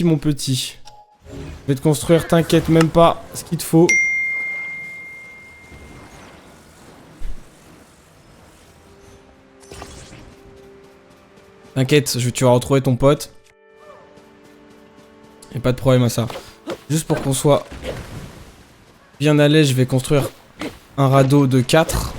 mon petit. Je vais te construire, t'inquiète même pas, ce qu'il te faut. T'inquiète, tu vas retrouver ton pote. Y'a pas de problème à ça. Juste pour qu'on soit bien à l'aise, je vais construire un radeau de 4.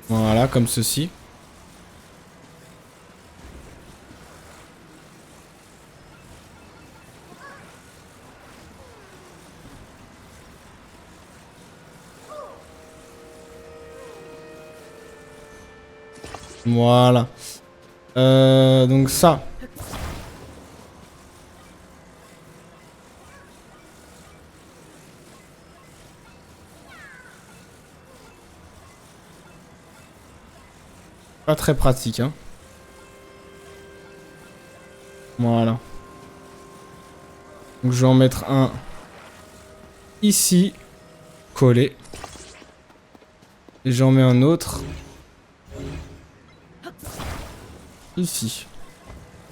Voilà, comme ceci. Voilà. Donc ça. Pas très pratique, hein. Voilà. Donc je vais en mettre un ici, collé. Et j'en mets un autre ici.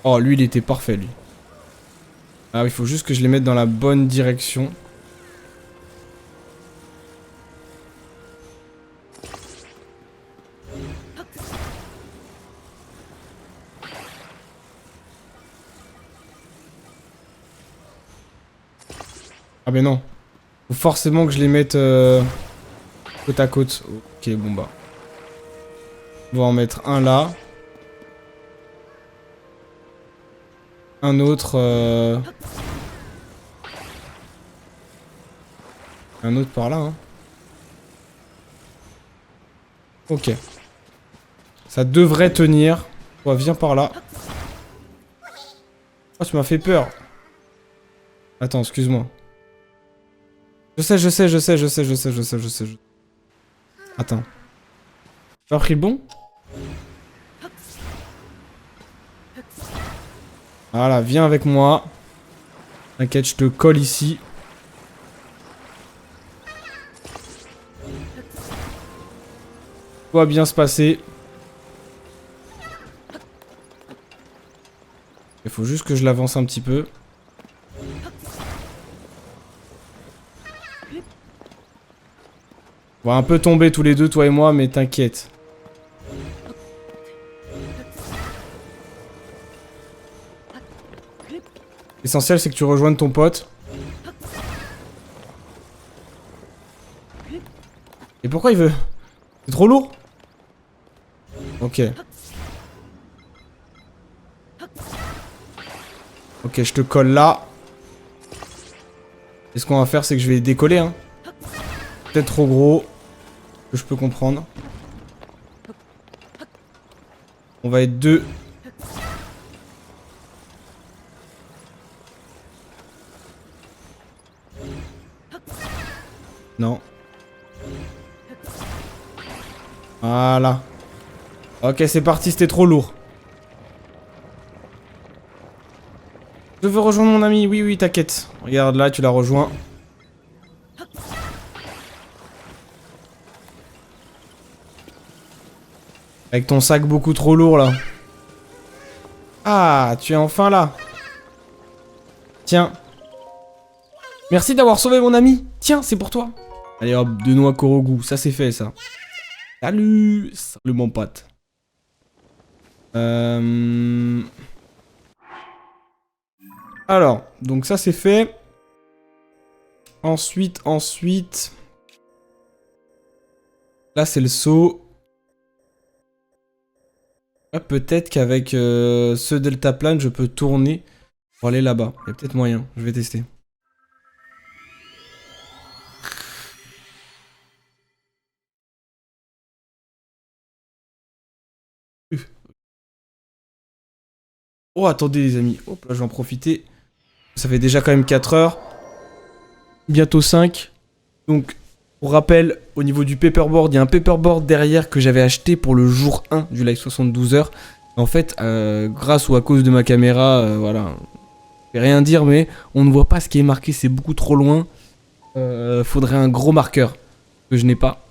Oh, lui, il était parfait, lui. Ah, il faut juste que je les mette dans la bonne direction. Ah, mais non. Faut forcément que je les mette côte à côte. Ok, bon bah. On va en mettre un là. Un autre... Un autre par là, hein. Ok. Ça devrait tenir. Oh, viens par là. Oh, tu m'as fait peur. Attends, excuse-moi. Je sais. Attends. Tu as pris le bon? Voilà, viens avec moi. T'inquiète, je te colle ici. Tout va bien se passer. Il faut juste que je l'avance un petit peu. On va un peu tomber tous les deux, toi et moi, mais t'inquiète. L'essentiel, c'est que tu rejoignes ton pote. Et pourquoi il veut? C'est trop lourd? Ok. Ok, je te colle là. Et ce qu'on va faire, c'est que je vais décoller, hein. Peut-être trop gros. Que je peux comprendre. On va être deux. Non. Voilà. Ok, c'est parti, c'était trop lourd. Je veux rejoindre mon ami. Oui, oui, t'inquiète. Regarde là, tu l'as rejoint. Avec ton sac beaucoup trop lourd là. Ah, tu es enfin là. Tiens. Merci d'avoir sauvé mon ami. Tiens, c'est pour toi. Allez hop, de noix Korogu. Ça c'est fait ça. Salut. Salut mon pote. Alors, donc ça c'est fait. Ensuite. Là c'est le saut. Ah, peut-être qu'avec ce deltaplane, je peux tourner pour aller là-bas. Il y a peut-être moyen. Je vais tester. Oh, attendez les amis. Hop là, je vais en profiter. Ça fait déjà quand même 4 heures. Bientôt 5. Donc, pour rappel, au niveau du paperboard, il y a un paperboard derrière que j'avais acheté pour le jour 1 du live 72 heures. En fait, grâce ou à cause de ma caméra, voilà. vais rien dire, mais on ne voit pas ce qui est marqué, c'est beaucoup trop loin. Faudrait un gros marqueur que je n'ai pas.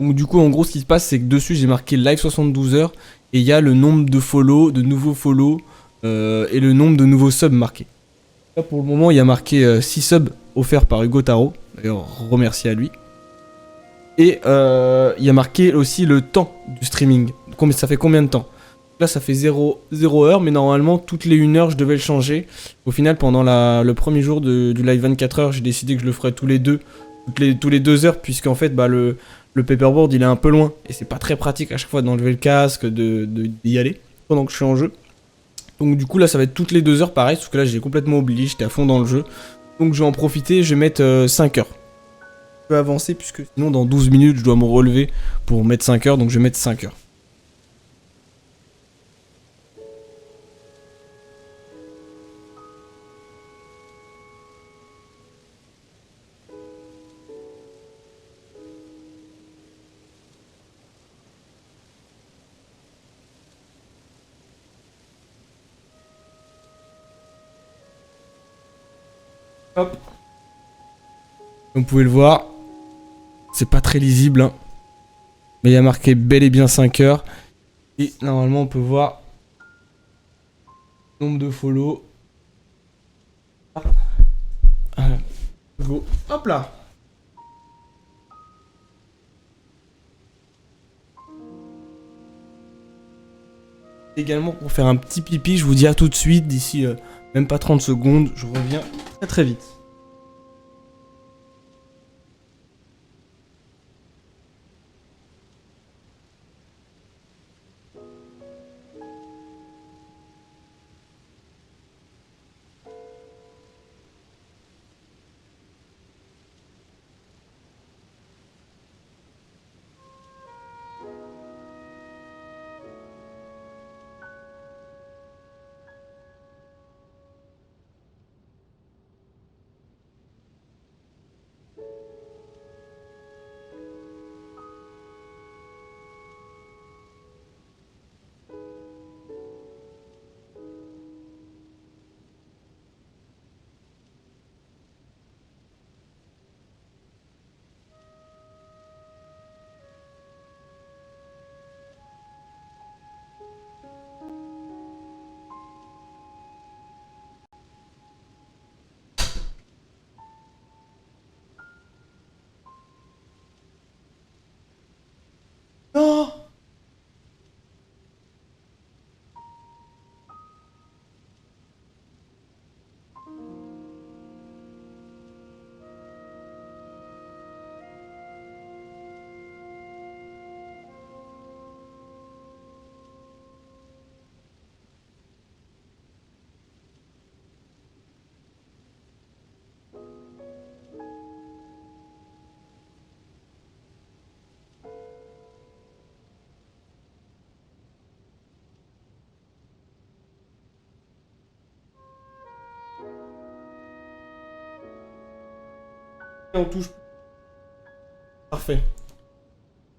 Donc du coup, en gros, ce qui se passe, c'est que dessus, j'ai marqué live 72 heures et il y a le nombre de follow, de nouveaux follow et le nombre de nouveaux subs marqués. Là, pour le moment, il y a marqué 6 subs offerts par Hugo Taro. D'ailleurs, remercie à lui. Et il y a marqué aussi le temps du streaming. Ça fait combien de temps? Là, ça fait 0 heure, mais normalement, toutes les 1 heure, je devais le changer. Au final, pendant le premier jour du live 24 heures, j'ai décidé que je le ferais tous les 2 heures, puisqu'en fait, bah, le paperboard, il est un peu loin. Et c'est pas très pratique à chaque fois d'enlever le casque, d'y aller, pendant que je suis en jeu. Donc du coup, là, ça va être toutes les 2 heures, pareil, sauf que là, j'ai complètement oublié, j'étais à fond dans le jeu. Donc je vais en profiter, je vais mettre 5 heures. Je peux avancer, puisque sinon, dans 12 minutes, je dois me relever pour mettre 5 heures, donc je vais mettre 5 heures. Hop. Comme vous pouvez le voir, c'est pas très lisible, hein. Mais il y a marqué bel et bien 5 heures. Et normalement, on peut voir le nombre de follow. Go. Hop là. Également, pour faire un petit pipi, je vous dis à tout de suite, d'ici même pas 30 secondes, je reviens très très vite. Non. On touche. Parfait.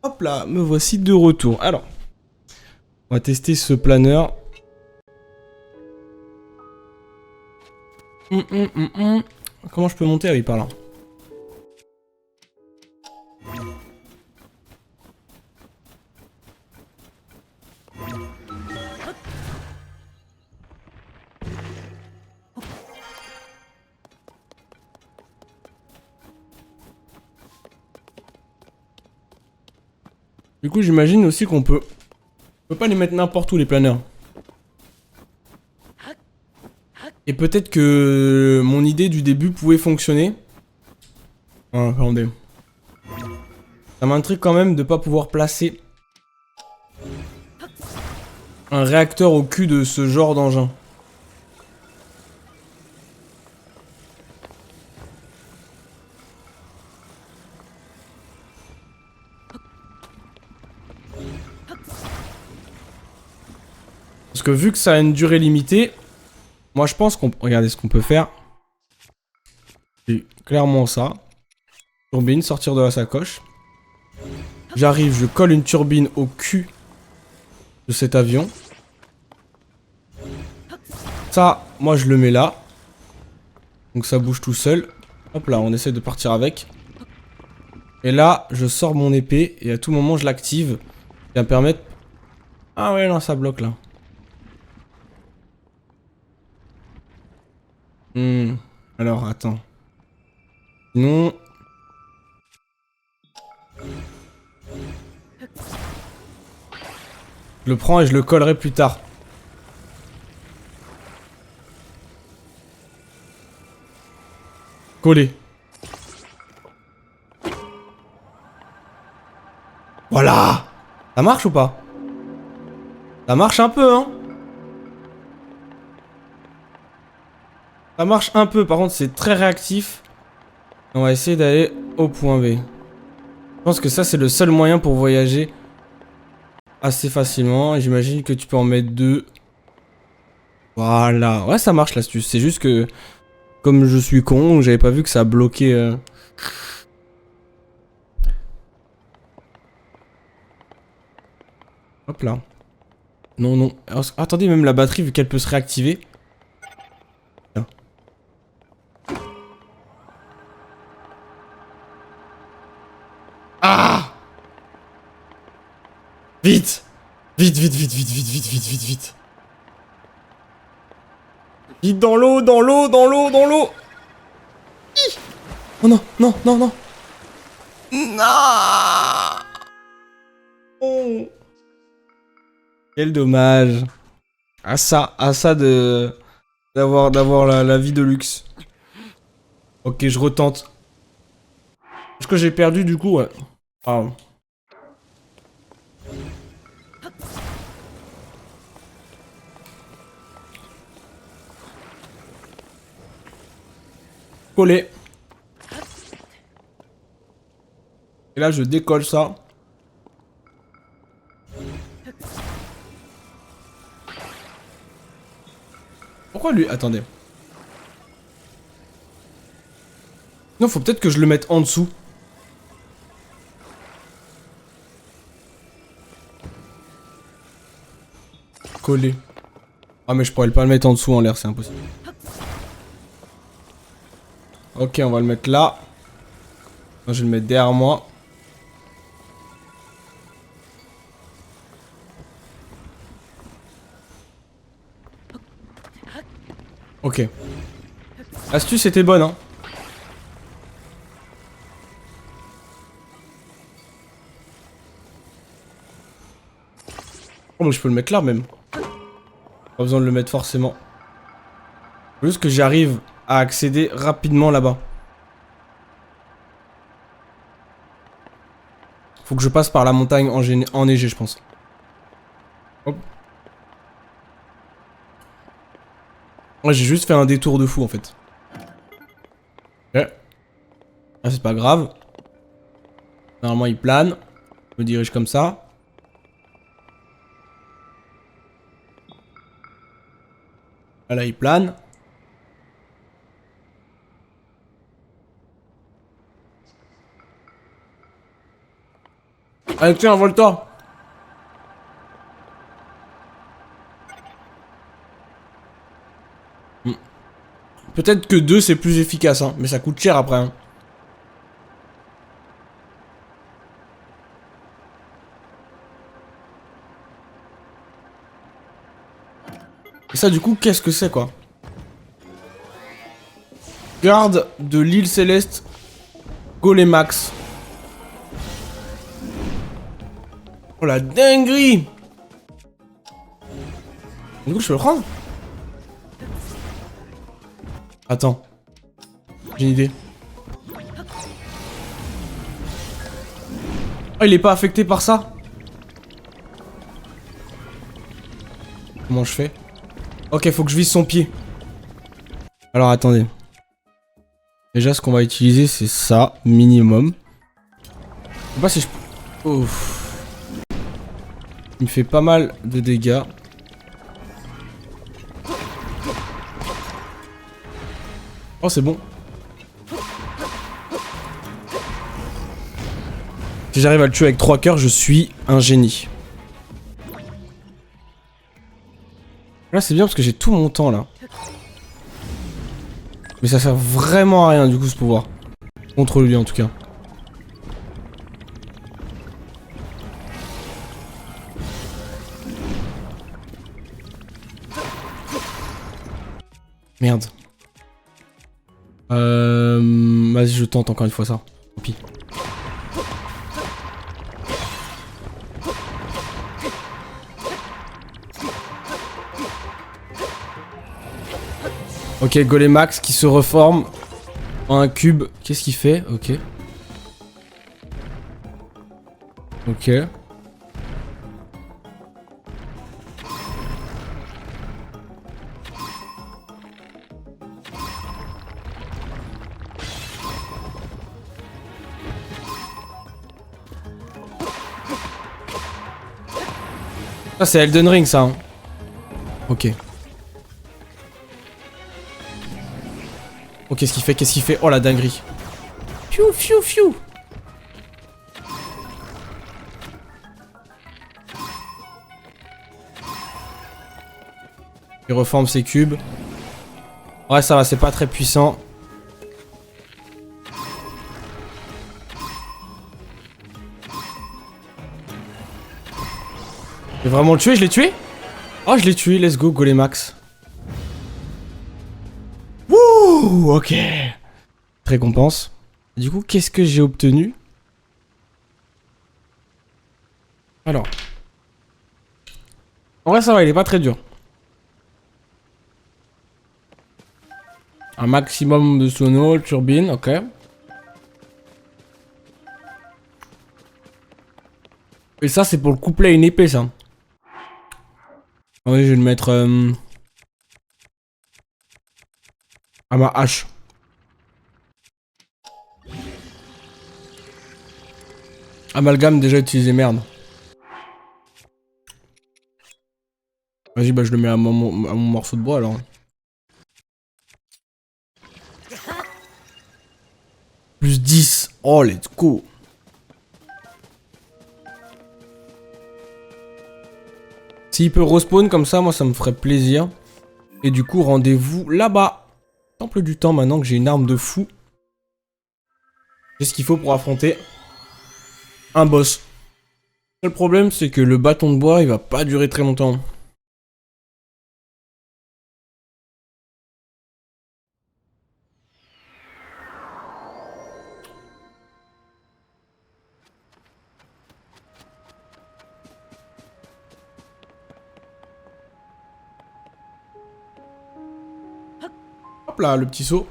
Hop là, me voici de retour. Alors, on va tester ce planeur. Comment je peux monter? Ah oui, par là. Du coup, j'imagine aussi qu'on peut... On peut pas les mettre n'importe où, les planeurs. Et peut-être que mon idée du début pouvait fonctionner. Ah, attendez. Ça m'intrigue quand même de pas pouvoir placer un réacteur au cul de ce genre d'engin. Parce que vu que ça a une durée limitée, moi je pense qu'on... Regardez ce qu'on peut faire. C'est clairement ça. Turbine, sortir de la sacoche. J'arrive, je colle une turbine au cul de cet avion. Ça, moi je le mets là. Donc ça bouge tout seul. Hop là, on essaie de partir avec. Et là, je sors mon épée et à tout moment, je l'active. Ça va me permettre... Ah ouais, non, ça bloque là. Alors, attends. Sinon... Je le prends et je le collerai plus tard. Coller. Voilà! Ça marche ou pas? Ça marche un peu, hein? Ça marche un peu, par contre c'est très réactif. On va essayer d'aller au point B. Je pense que ça c'est le seul moyen pour voyager assez facilement. J'imagine que tu peux en mettre 2. Voilà. Ouais, ça marche l'astuce. C'est juste que, comme je suis con, j'avais pas vu que ça bloquait... Hop là. Non, non. Alors, attendez, même la batterie, vu qu'elle peut se réactiver. Tiens. Ah! Vite! Vite, vite, vite, vite, vite, vite, vite, vite, vite. Vite dans l'eau, dans l'eau, dans l'eau, dans l'eau. Oh non, non, non, non. Non. Oh. Quel dommage. À ça de d'avoir la vie de luxe. Ok, je retente. Est-ce que j'ai perdu du coup? Ouais. Ah. Collé. Et là, je décolle ça. Pourquoi lui? Attendez. Non, faut peut-être que je le mette en dessous. Collé. Ah, mais je pourrais pas le mettre en dessous en l'air, c'est impossible. Ok, on va le mettre là. Non, je vais le mettre derrière moi. Ok. L'astuce était bonne, hein. Oh, mais je peux le mettre là même. Pas besoin de le mettre forcément. Faut juste que j'arrive à accéder rapidement là-bas. Faut que je passe par la montagne enneigée, je pense. Hop. Ouais, j'ai juste fait un détour de fou en fait. Ok. Ah, c'est pas grave. Normalement, il plane. Je me dirige comme ça. Là, il plane. Allez, tiens, envole-toi. Peut-être que 2 c'est plus efficace, hein, mais ça coûte cher après. Hein. Et ça, du coup, qu'est-ce que c'est quoi? Garde de l'île céleste Golemax. Oh la dinguerie! Du coup, je peux le prendre? Attends. J'ai une idée. Oh, il est pas affecté par ça? Comment je fais? Ok, faut que je vise son pied. Alors, attendez. Déjà, ce qu'on va utiliser, c'est ça, minimum. Je sais pas si je... Ouf. Il me fait pas mal de dégâts. Oh, c'est bon. Si j'arrive à le tuer avec 3 cœurs, je suis un génie. Là, c'est bien parce que j'ai tout mon temps, là. Mais ça sert vraiment à rien du coup ce pouvoir. Contre lui en tout cas. Merde. Vas-y, je tente encore une fois ça. Tant pis. Ok, Golemax qui se reforme en un cube. Qu'est-ce qu'il fait? Ok. Ok. Ça c'est Elden Ring ça. Hein. Ok. Oh qu'est-ce qu'il fait? Qu'est-ce qu'il fait? Oh la dinguerie. Fiou fiou fiou. Il reforme ses cubes. Ouais ça va, c'est pas très puissant. Je vais vraiment le tuer? Je l'ai tué? Oh je l'ai tué, let's go Golemax. Wouh, ok. Récompense. Du coup, qu'est-ce que j'ai obtenu? Alors. En vrai, ça va, il est pas très dur. Un maximum de sono, turbine, ok. Et ça, c'est pour le coupler à une épée, ça. Oui, je vais le mettre à ma hache. Amalgame déjà utilisé, merde. Vas-y, bah je le mets à mon morceau de bois alors. Plus 10. Oh, let's go. S'il peut respawn comme ça, moi ça me ferait plaisir. Et du coup, rendez-vous là-bas. Temple du temps, maintenant que j'ai une arme de fou. J'ai ce qu'il faut pour affronter un boss. Le problème, c'est que le bâton de bois, il va pas durer très longtemps. Hop là, le petit saut.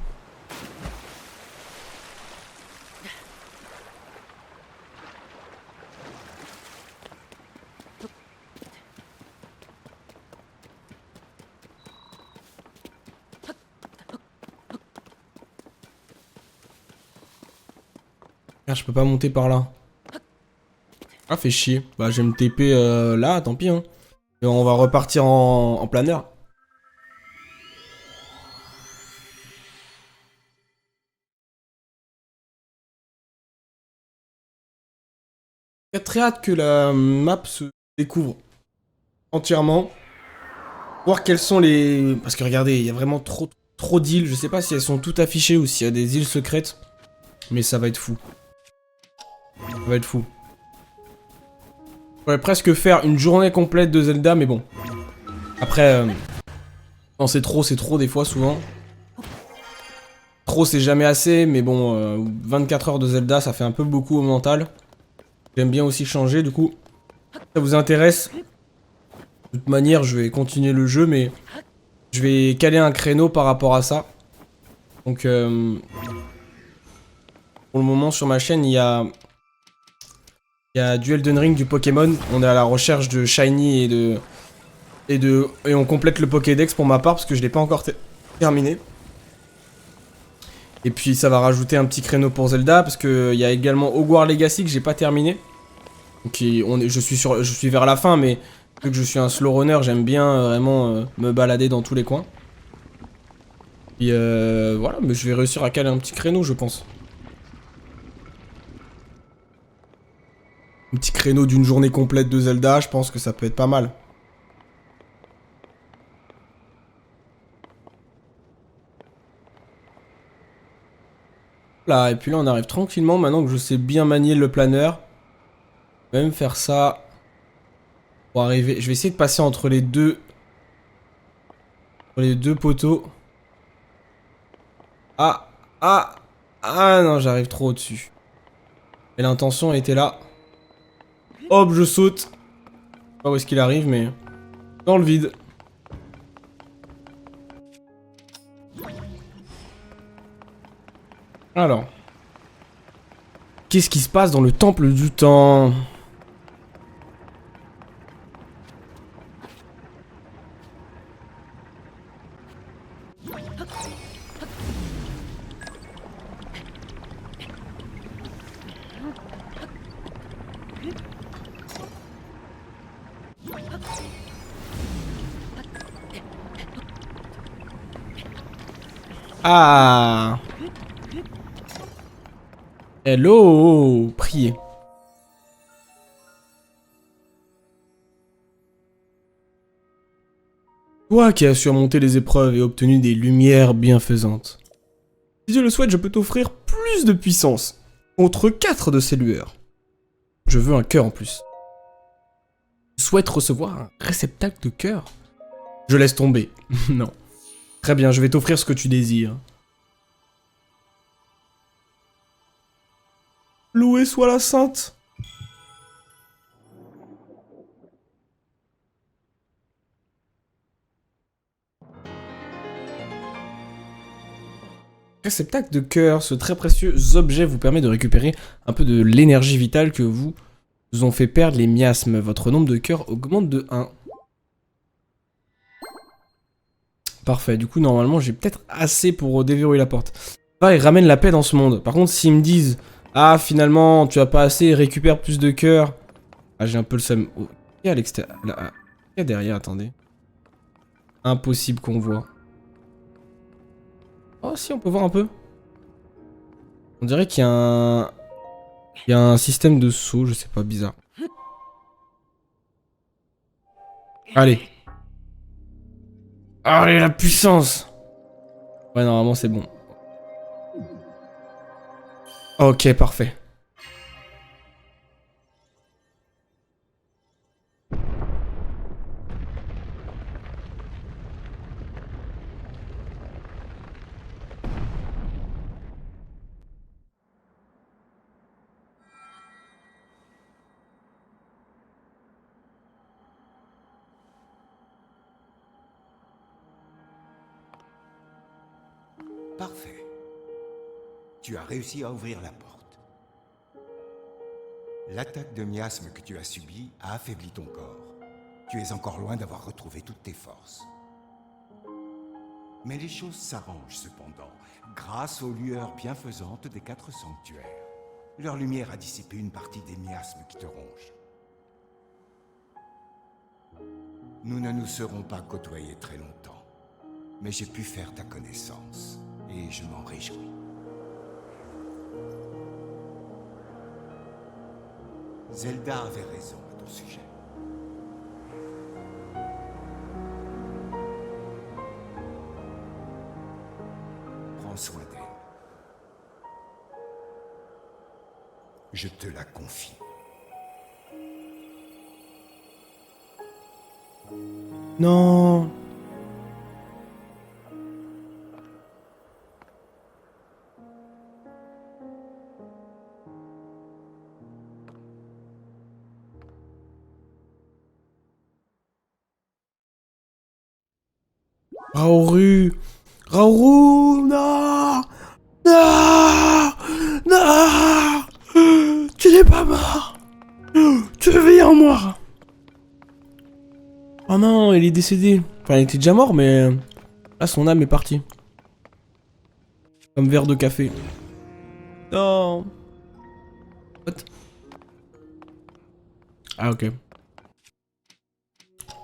Ah, je peux pas monter par là. Ah, fait chier. Bah, je vais me TP là, tant pis. Hein. Et on va repartir en planeur. J'ai très hâte que la map se découvre entièrement. Voir quelles sont les... Parce que regardez, il y a vraiment trop d'îles. Je sais pas si elles sont toutes affichées ou s'il y a des îles secrètes. Mais ça va être fou. Ça va être fou. Je pourrais presque faire une journée complète de Zelda, mais bon. Après, quand c'est trop des fois, souvent. Trop, c'est jamais assez, mais bon, 24 heures de Zelda, ça fait un peu beaucoup au mental. J'aime bien aussi changer, du coup. Ça vous intéresse? De toute manière, je vais continuer le jeu, mais je vais caler un créneau par rapport à ça. Donc, pour le moment, sur ma chaîne, il y a du Elden Ring, du Pokémon. On est à la recherche de Shiny et on complète le Pokédex pour ma part, parce que je l'ai pas encore terminé. Et puis, ça va rajouter un petit créneau pour Zelda, parce qu'il y a également Hogwarts Legacy que j'ai pas terminé. Donc, je suis vers la fin, mais vu que je suis un slow runner, j'aime bien vraiment me balader dans tous les coins. Et voilà, mais je vais réussir à caler un petit créneau, je pense. Un petit créneau d'une journée complète de Zelda, je pense que ça peut être pas mal. Là, et puis là, on arrive tranquillement, maintenant que je sais bien manier le planeur. Je vais même faire ça pour arriver... Je vais essayer de passer entre les deux... Entre les deux poteaux. Ah, ah, ah non, j'arrive trop au-dessus. Et l'intention était là. Hop, je saute. Je sais pas où est-ce qu'il arrive, mais... Dans le vide. Alors. Qu'est-ce qui se passe dans le temple du temps? Ah. Hello, priez. Toi qui as surmonté les épreuves et obtenu des lumières bienfaisantes. Si Dieu le souhaite, je peux t'offrir plus de puissance. Contre 4 de ces lueurs. Je veux un cœur en plus. Je souhaite recevoir un réceptacle de cœur. Je laisse tomber. Non. Très bien, je vais t'offrir ce que tu désires. Loué soit la sainte. Réceptacle de cœur, ce très précieux objet vous permet de récupérer un peu de l'énergie vitale que vous ont fait perdre les miasmes. Votre nombre de cœurs augmente de 1. Parfait, du coup normalement j'ai peut-être assez pour déverrouiller la porte. Ah, il ramène la paix dans ce monde. Par contre s'ils me disent ah finalement tu as pas assez, récupère plus de cœurs. Ah j'ai un peu le seum. Oh, il y a à l'extérieur. Là, il y a derrière, attendez. Impossible qu'on voit. Oh si on peut voir un peu. On dirait qu'il y a un... Il y a un système de saut, je sais pas, bizarre. Allez. Allez, la puissance. Ouais, normalement, c'est bon. Ok, parfait. Parfait. Tu as réussi à ouvrir la porte. L'attaque de miasme que tu as subie a affaibli ton corps. Tu es encore loin d'avoir retrouvé toutes tes forces. Mais les choses s'arrangent cependant, grâce aux lueurs bienfaisantes des 4 sanctuaires. Leur lumière a dissipé une partie des miasmes qui te rongent. Nous ne nous serons pas côtoyés très longtemps, mais j'ai pu faire ta connaissance, et je m'en réjouis. Zelda avait raison à ton sujet. Prends soin d'elle. Je te la confie. Non. Raoru. Raoru, non. Non. Non. Tu n'es pas mort. Tu vis en moi. Oh non, il est décédé. Enfin, il était déjà mort, mais... Là, son âme est partie. Comme verre de café. Non. What? Ah, ok.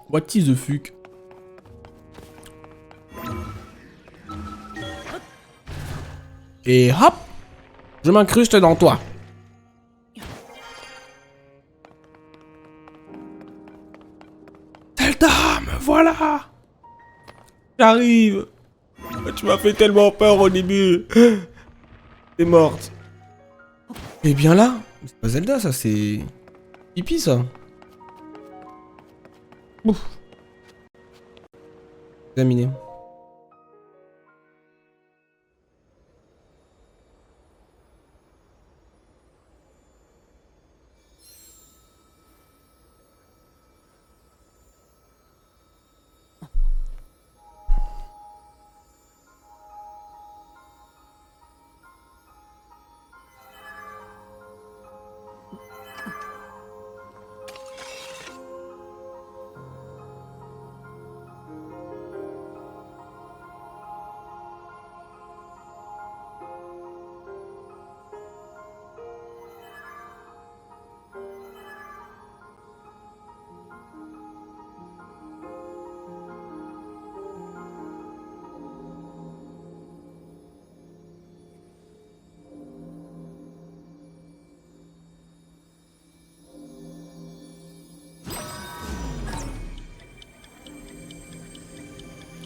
What is the fuck? Et hop! Je m'incruste dans toi. Zelda, me voilà! J'arrive! Tu m'as fait tellement peur au début. T'es morte. Et bien là, c'est pas Zelda ça, c'est... Pipi ça. Ouf. Examiner.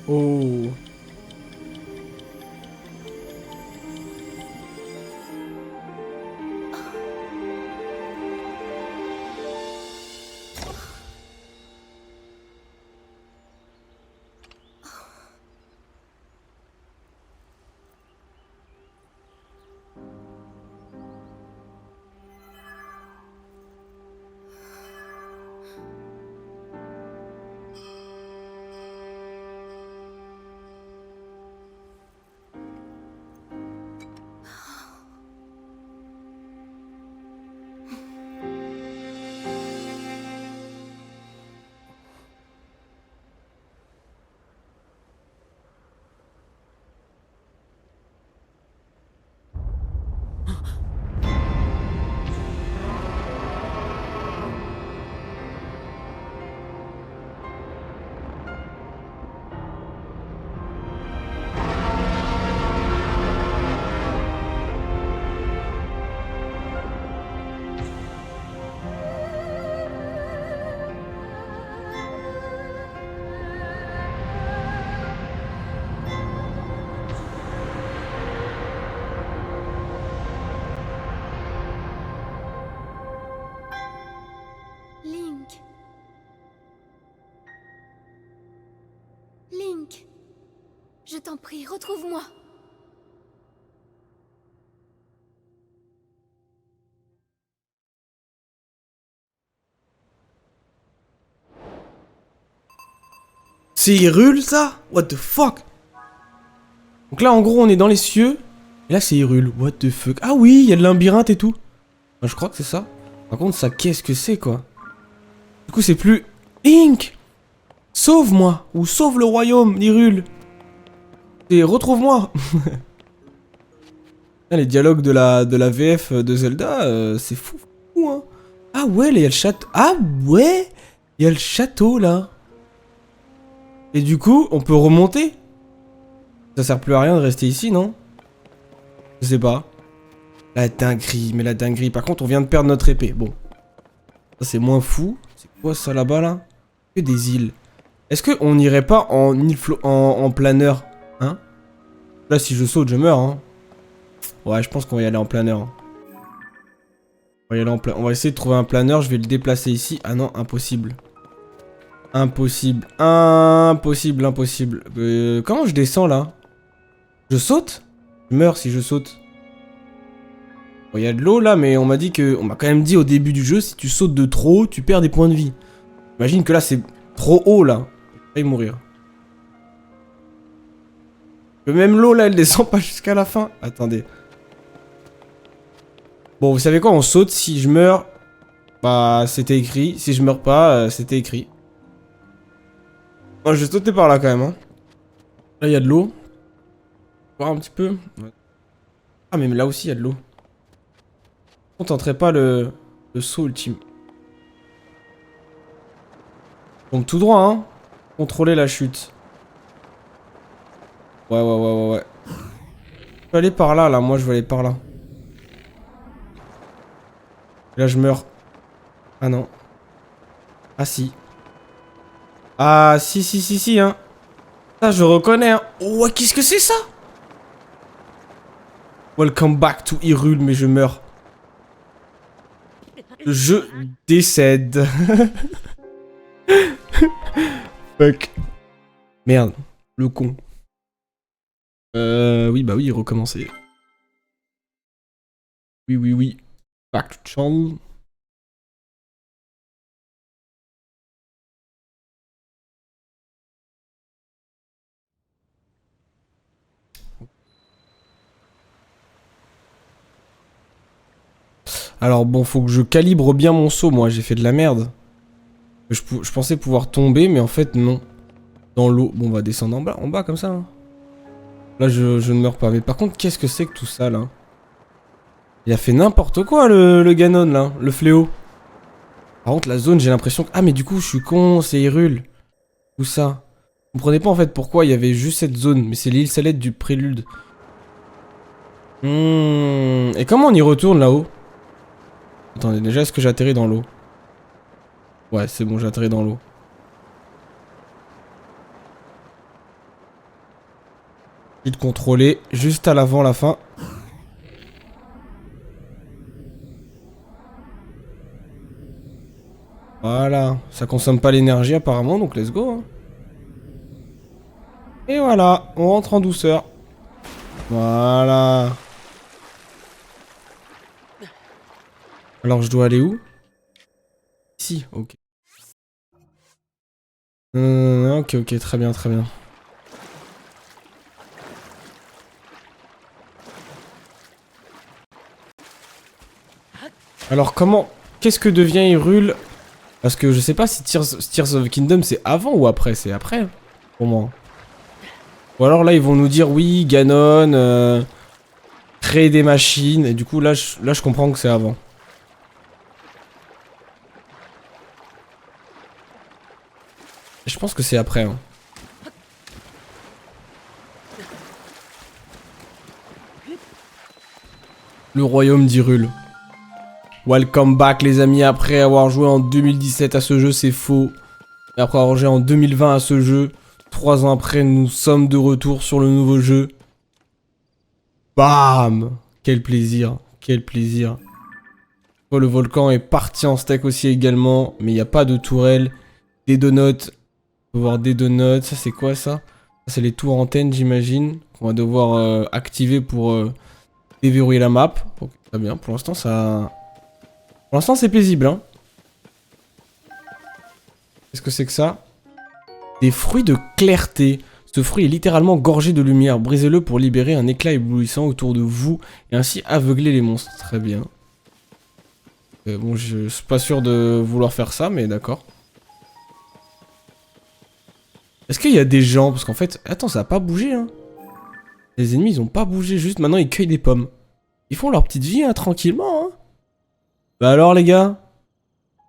Oh. Link. Link. Je t'en prie, retrouve-moi. C'est Hyrule ça? What the fuck? Donc là en gros on est dans les cieux. Et là c'est Hyrule. What the fuck? Ah oui, il y a le labyrinthe et tout. Enfin, je crois que c'est ça. Par contre ça qu'est-ce que c'est quoi? Du coup c'est plus... Link! Sauve-moi! Ou sauve le royaume d'Hyrule! Et retrouve-moi! Les dialogues de la VF de Zelda, c'est fou, fou hein. Ah ouais, là il y a le château. Ah ouais! Il y a le château là. Et du coup, on peut remonter? Ça sert plus à rien de rester ici, non? Je sais pas. La dinguerie, mais la dinguerie. Par contre, on vient de perdre notre épée. Bon. Ça, c'est moins fou. C'est quoi ça là-bas, là? Que des îles. Est-ce qu'on n'irait pas en île en planeur? Hein? Là, si je saute, je meurs, hein. Ouais, je pense qu'on va y aller en planeur. Hein. On va y aller en on va essayer de trouver un planeur. Je vais le déplacer ici. Ah non, impossible. Impossible. Impossible, impossible. Comment je descends, là? Je saute? Je meurs si je saute. Bon, y a de l'eau là, mais on m'a dit que... On m'a quand même dit au début du jeu, si tu sautes de trop haut, tu perds des points de vie. Imagine que là, c'est trop haut là. Je vais failli mourir. Que même l'eau là, elle descend pas jusqu'à la fin. Attendez. Bon, vous savez quoi? On saute. Si je meurs, bah, c'était écrit. Si je meurs pas, c'était écrit. Moi, je vais sauter par là quand même. Hein. Là, il y a de l'eau. Voir un petit peu. Ah, mais là aussi, il y a de l'eau. On tenterait pas le saut ultime. Donc tout droit, hein. Contrôler la chute. Ouais. Je vais aller par là, là. Moi, je vais aller par là. Là, je meurs. Ah non. Ah si. Ah si, hein. Ça, je reconnais, hein. Oh, qu'est-ce que c'est ça? Welcome back to Hyrule, mais je meurs. Je décède. Fuck. Merde, le con. Oui, bah oui, recommencer. Oui. Back to channel. Alors bon, faut que je calibre bien mon saut, moi, j'ai fait de la merde. Je pensais pouvoir tomber, mais en fait, non. Dans l'eau. Bon, on va descendre en bas comme ça. Hein. Là, je ne meurs pas. Mais par contre, qu'est-ce que c'est que tout ça, là? Il a fait n'importe quoi, le Ganon, là. Le fléau. Par contre, la zone, j'ai l'impression que... Ah, mais du coup, je suis con, c'est Hyrule. Où ça? Vous comprenez pas, en fait, pourquoi il y avait juste cette zone. Mais c'est l'île Salette du prélude. Et comment on y retourne, là-haut? Attendez, déjà, est-ce que j'atterris dans l'eau? Ouais, c'est bon, j'atterris dans l'eau. De contrôler juste à l'avant, la fin. Voilà, ça consomme pas l'énergie apparemment, donc let's go. Hein. Et voilà, on rentre en douceur. Voilà. Alors je dois aller où? Ici, ok. Ok, très bien. Alors comment... Qu'est-ce que devient Hyrule? Parce que je sais pas si Tears of the Kingdom c'est avant ou après. C'est après, pour moi. Ou alors là ils vont nous dire oui, Ganon, créer des machines. Et du coup là je comprends que c'est avant. Et je pense que c'est après. Hein. Le royaume d'Hyrule. Welcome back les amis, après avoir joué en 2017 à ce jeu, c'est faux. Et après avoir joué en 2020 à ce jeu, 3 ans après, nous sommes de retour sur le nouveau jeu. Bam! Quel plaisir, quel plaisir. Oh, le volcan est parti en steak aussi également, mais il n'y a pas de tourelle. Des donuts. On va voir des donuts, ça c'est quoi ça? Ça c'est les tours antennes j'imagine, qu'on va devoir activer pour déverrouiller la map. Ok, très bien, pour l'instant ça... Pour l'instant, c'est paisible, hein. Qu'est-ce que c'est que ça? Des fruits de clarté. Ce fruit est littéralement gorgé de lumière. Brisez-le pour libérer un éclat éblouissant autour de vous et ainsi aveugler les monstres. Très bien. Bon, je suis pas sûr de vouloir faire ça, mais d'accord. Est-ce qu'il y a des gens? Parce qu'en fait... Attends, ça a pas bougé, hein. Les ennemis, ils ont pas bougé. Juste maintenant, ils cueillent des pommes. Ils font leur petite vie, hein, tranquillement, hein. Bah alors les gars?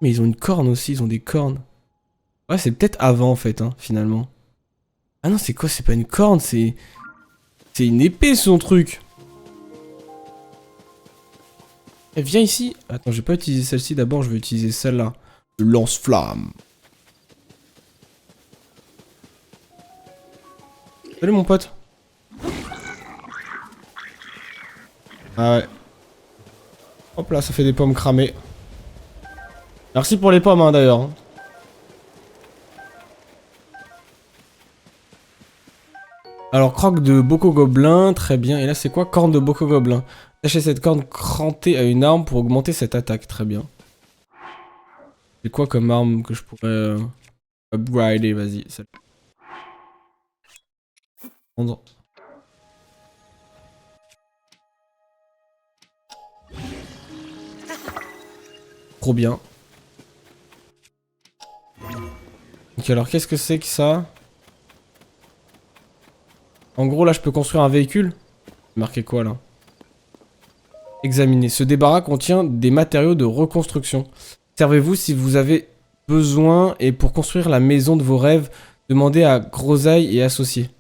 Mais ils ont une corne aussi, ils ont des cornes. Ouais, c'est peut-être avant en fait, hein, finalement. Ah non, c'est quoi? C'est pas une corne, c'est... C'est une épée son truc. Eh, viens ici. Attends, je vais pas utiliser celle-ci d'abord, je vais utiliser celle-là. Le lance-flamme. Salut mon pote. Ah ouais. Hop là, ça fait des pommes cramées. Merci pour les pommes, hein, d'ailleurs. Alors, croque de Boko Gobelin, très bien. Et là, c'est quoi? Corne de Boko Gobelin. Attachez cette corne crantée à une arme pour augmenter cette attaque, très bien. C'est quoi comme arme que je pourrais upgrader? Vas-y, celle. Prendre. Trop bien. Ok, alors qu'est-ce que c'est que ça? En gros, là, je peux construire un véhicule. Marqué quoi, là? Examiner. Ce débarras contient des matériaux de reconstruction. Servez-vous si vous avez besoin et pour construire la maison de vos rêves, demandez à Grosaille et Associés.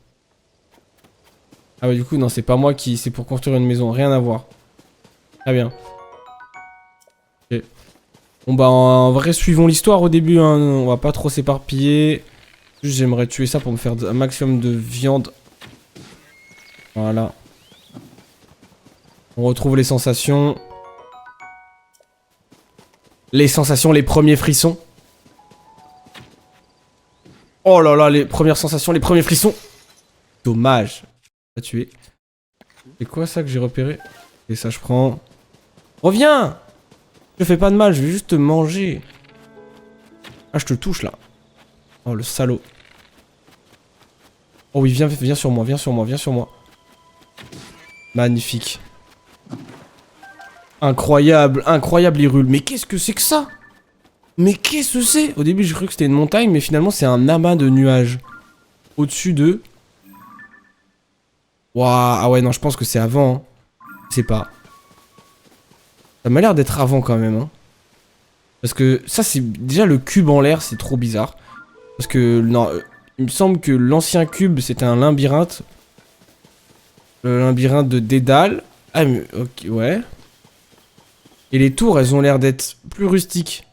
Ah bah du coup, non, c'est pas moi qui... C'est pour construire une maison, rien à voir. Très bien. Ok. Bon bah en vrai, suivons l'histoire au début, hein. On va pas trop s'éparpiller. Juste, j'aimerais tuer ça pour me faire un maximum de viande. Voilà. On retrouve les sensations. Les sensations, les premiers frissons. Oh là là, les premières sensations, les premiers frissons. Dommage. Pas tué. C'est quoi ça que j'ai repéré? Et ça je prends. Reviens! Je fais pas de mal, je vais juste te manger. Ah, je te touche là. Oh le salaud. Oh oui, viens sur moi, viens sur moi, viens sur moi. Magnifique. Incroyable, incroyable Hyrule. Mais qu'est-ce que c'est que ça? Mais qu'est-ce que c'est? Au début j'ai cru que c'était une montagne, mais finalement c'est un amas de nuages. Au-dessus d'eux. Waouh, ah ouais non, je pense que c'est avant. Hein. Je sais pas. Ça m'a l'air d'être avant quand même. Hein. Parce que ça c'est déjà le cube en l'air, c'est trop bizarre. Parce que non, il me semble que l'ancien cube c'était un labyrinthe. Le labyrinthe de Dédale. Ah mais ok, ouais. Et les tours elles ont l'air d'être plus rustiques.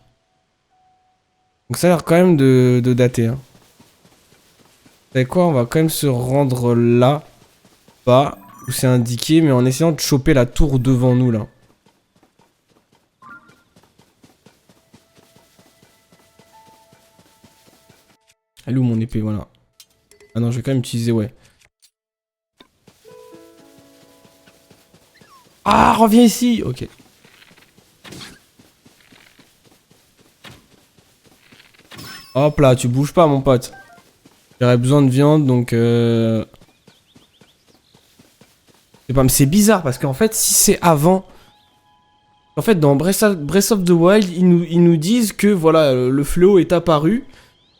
Donc ça a l'air quand même de dater. Hein. Vous savez quoi, on va quand même se rendre là. Pas où c'est indiqué, mais en essayant de choper la tour devant nous là. Elle est où mon épée, voilà. Ah non, je vais quand même utiliser, ouais. Ah, reviens ici. Ok. Hop là, tu bouges pas mon pote. J'aurais besoin de viande, donc c'est bizarre parce qu'en fait, si c'est avant... En fait, dans Breath of the Wild, ils nous disent que voilà, le fléau est apparu.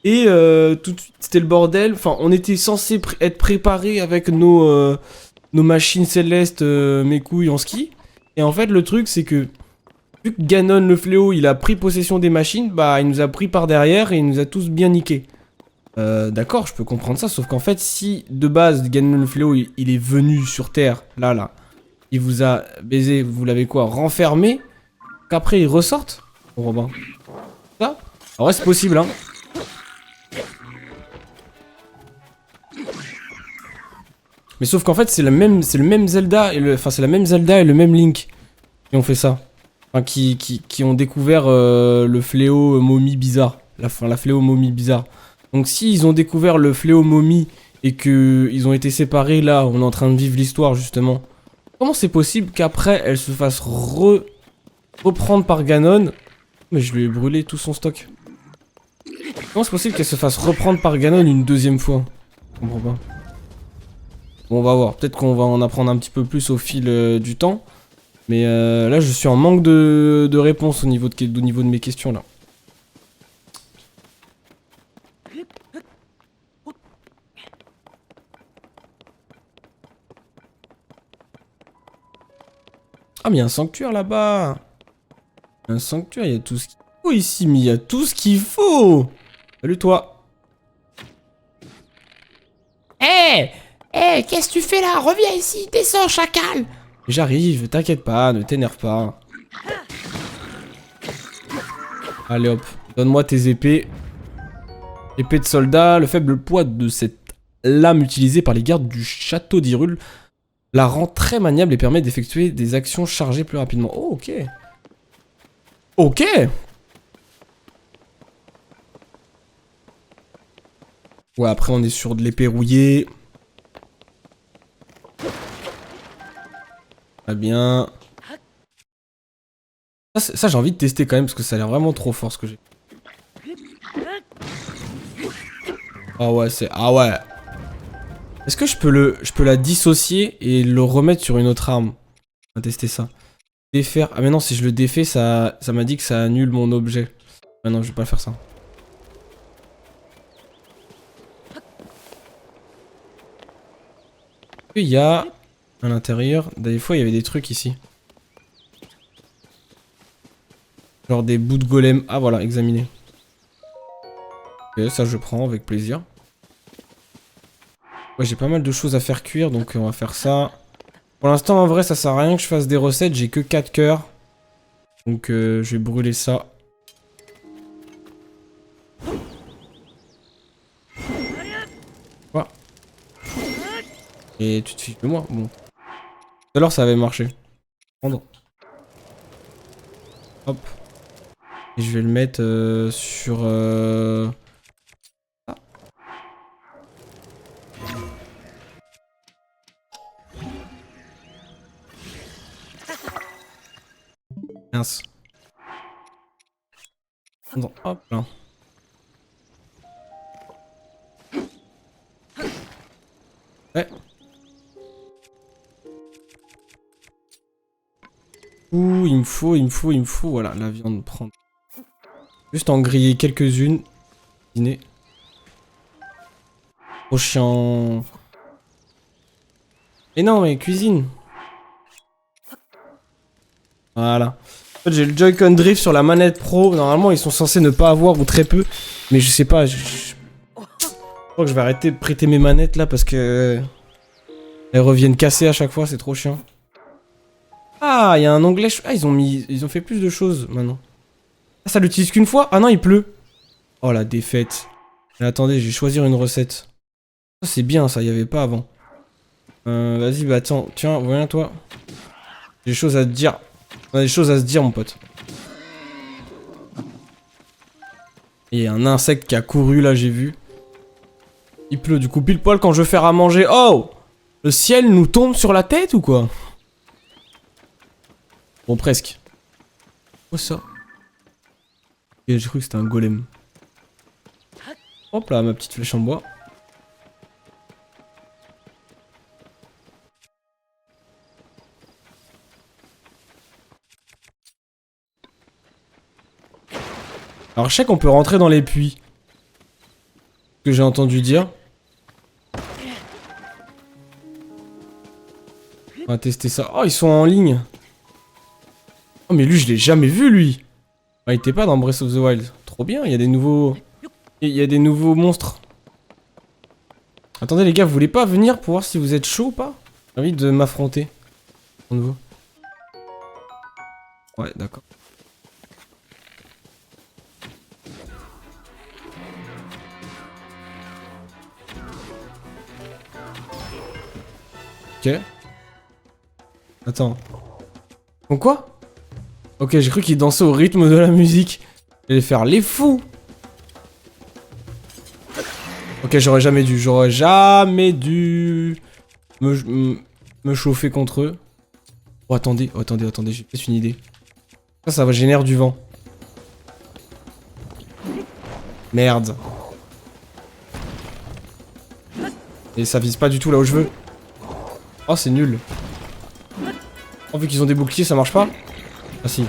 Et tout de suite, c'était le bordel. Enfin, on était censé être préparé avec nos machines célestes, mes couilles en ski. Et en fait, le truc, c'est que vu que Ganon, le fléau, il a pris possession des machines, bah, il nous a pris par derrière et il nous a tous bien niqués. D'accord, je peux comprendre ça, sauf qu'en fait, si de base, Ganon le fléau, il est venu sur Terre, là, il vous a baisé, vous l'avez quoi, renfermé, qu'après il ressorte? Bon, Robin. Ça? En vrai, c'est possible, hein. Mais sauf qu'en fait, c'est le même Zelda, c'est la même Zelda et le même Link qui ont fait ça. Enfin, qui ont découvert le fléau momie bizarre. La fléau momie bizarre. Donc si ils ont découvert le fléau momie et que ils ont été séparés, là, on est en train de vivre l'histoire justement. Comment c'est possible qu'après elle se fasse reprendre par Ganon? Mais je lui ai brûlé tout son stock. Comment c'est possible qu'elle se fasse reprendre par Ganon une deuxième fois? Je comprends pas. Bon, on va voir. Peut-être qu'on va en apprendre un petit peu plus au fil du temps. Mais là, je suis en manque de réponses au niveau de mes questions là. Ah, mais il y a un sanctuaire là-bas. Un sanctuaire, il y a tout ce qu'il faut ici, mais il y a tout ce qu'il faut. Salut toi. Hé qu'est-ce que tu fais là? Reviens ici, descends, chacal! J'arrive, t'inquiète pas, ne t'énerve pas. Allez hop, donne-moi tes épées. Épée de soldat, le faible poids de cette lame utilisée par les gardes du château d'Hyrule la rend très maniable et permet d'effectuer des actions chargées plus rapidement. Oh, ok. Ok. Ouais, après on est sur de l'épée rouillée. Très bien. Ça j'ai envie de tester quand même parce que ça a l'air vraiment trop fort ce que j'ai. Ah ouais, c'est... Ah ouais. Est-ce que je peux la dissocier et le remettre sur une autre arme? On va tester ça. Défaire... Ah mais non, si je le défais, ça m'a dit que ça annule mon objet. Ah non, je vais pas faire ça. Il y a... À l'intérieur, des fois il y avait des trucs ici. Genre des bouts de golem. Ah voilà, examiner. Ok, ça je prends avec plaisir. Ouais, j'ai pas mal de choses à faire cuire, donc on va faire ça. Pour l'instant, en vrai, ça sert à rien que je fasse des recettes. J'ai que 4 cœurs. Donc je vais brûler ça. Quoi? Et tu te fiches de moi? Bon. Tout à l'heure, ça avait marché. prendre. Hop. Et je vais le mettre sur... Ah. Mince. Non, hop là. Ouais. Ouh, il me faut, voilà, la viande prendre. Juste en griller quelques-unes. Dîner. Trop chiant. Et non, mais cuisine. Voilà. En fait, j'ai le Joy-Con Drift sur la manette Pro. Normalement, ils sont censés ne pas avoir ou très peu. Mais je sais pas, je crois que je vais arrêter de prêter mes manettes là parce que... Elles reviennent cassées à chaque fois, c'est trop chiant. Ah, il y a un onglet... Ah, ils ont fait plus de choses maintenant. Ah, ça l'utilise qu'une fois? Ah non, il pleut. Oh, la défaite. Mais attendez, je vais choisir une recette. Ça, c'est bien, ça, il y avait pas avant. Vas-y, bah attends, tiens, viens toi. J'ai des choses à te dire. On a des choses à se dire, mon pote. Il y a un insecte qui a couru, là, j'ai vu. Il pleut, du coup, pile poil quand je veux faire à manger. Oh! Le ciel nous tombe sur la tête ou quoi? Bon, presque. Quoi ça? J'ai cru que c'était un golem. Hop là, ma petite flèche en bois. Alors je sais qu'on peut rentrer dans les puits. Ce que j'ai entendu dire. On va tester ça. Oh, ils sont en ligne. Oh, mais lui, je l'ai jamais vu, lui. Ah, il était pas dans Breath of the Wild. Trop bien, il y a des nouveaux... Il y a des nouveaux monstres. Attendez, les gars, vous voulez pas venir pour voir si vous êtes chaud ou pas? J'ai envie de m'affronter. De nouveau. Ouais, d'accord. Ok. Attends. Donc quoi? Ok, j'ai cru qu'il dansait au rythme de la musique. Il allait faire les fous. Ok, j'aurais jamais dû me chauffer contre eux. Oh, attendez, j'ai peut-être une idée. Ça va générer du vent. Merde. Et ça vise pas du tout là où je veux. Oh, c'est nul. Oh, vu qu'ils ont des boucliers, ça marche pas? Ah si.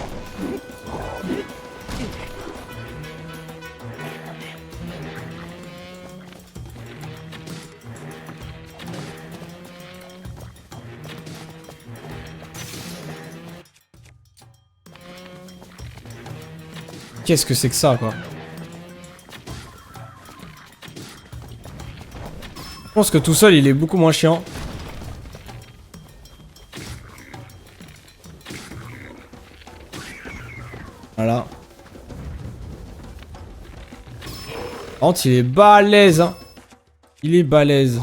Qu'est-ce que c'est que ça, quoi? Je pense que tout seul, il est beaucoup moins chiant. Voilà. Par contre, il est balèze, hein. Il est balèze.